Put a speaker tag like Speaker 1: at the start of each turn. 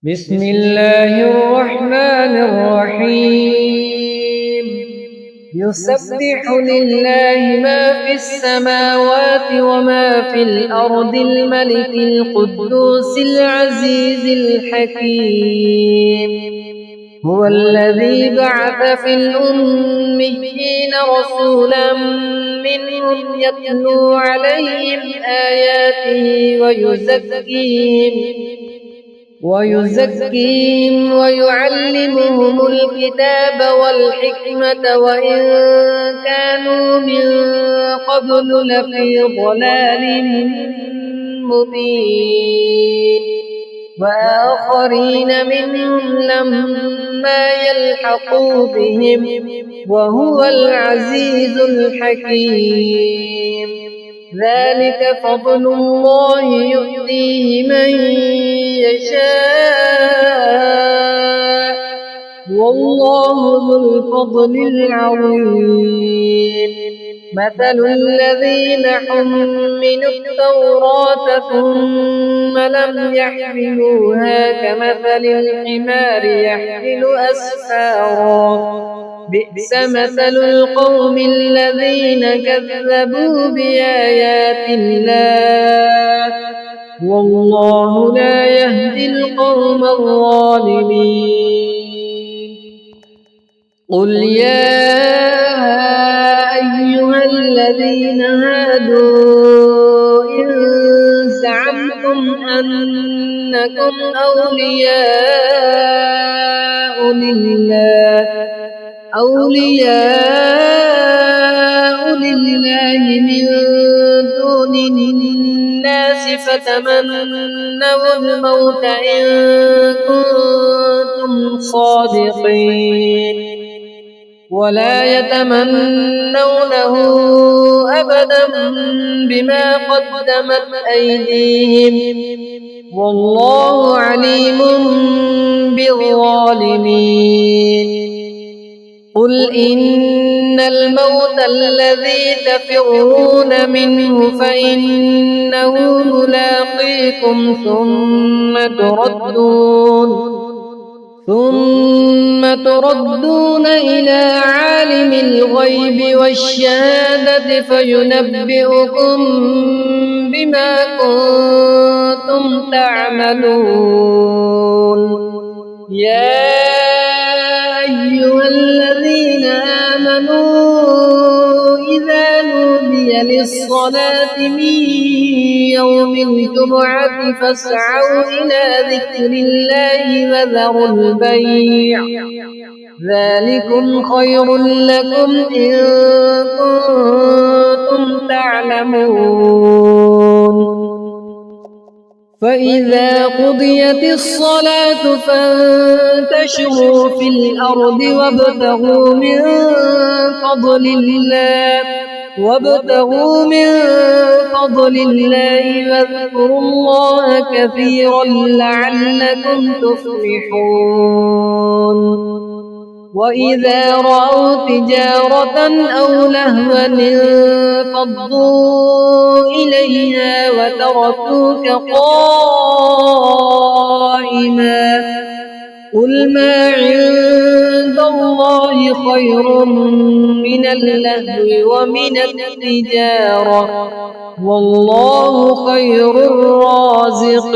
Speaker 1: بسم الله الرحمن الرحيم يسبح لله ما في السماوات وما في الأرض الملك القدوس العزيز الحكيم هو الذي بعث في الأميين رسولا منهم يتلو عليهم آياته ويزكيهم ويعلمهم الكتاب والحكمة وإن كانوا من قبل لفي ضلال مبين وآخرين منهم لما يلحقوا بهم وهو العزيز الحكيم ذلك فضل الله يؤتيه من يشاء والله ذو الفضل العظيم مثل الذين حملوا التوراة ثم لم يحملوها كمثل الحمار يحمل أسفارا بئس مثل القوم الذين كذبوا بآيات الله والله لا يهدي القوم الظالمين قل يا أيها الذين هادوا إن زعمتم أنكم أولياء لله من دون الناس فتمنوا الموت إن كنتم صادقين ولا يتمنونه أبدا بما قدمت أيديهم والله عليم بالظالمين قل إن الموت الذي تفرون منه فإنه ملاقيكم ثم تردون إلى عالم الغيب والشهادة فينبئكم بما كنتم تعملون يا أيها الذين آمنوا إذا نودي للصلاة من يوم الجمعة فاسعوا إلى ذكر الله وذروا البيع ذلكم خير لكم إن كنتم تعلمون فإذا قضيت الصلاة فانتشروا في الأرض وابتغوا من فضل الله واذكروا الله كثيرا لعلكم تفلحون وإذا رأوا تجارة أو لهوا انفضوا إليها وتركوك قائما قل ما عند الله خير من اللهو ومن التجارة والله خير الرازقين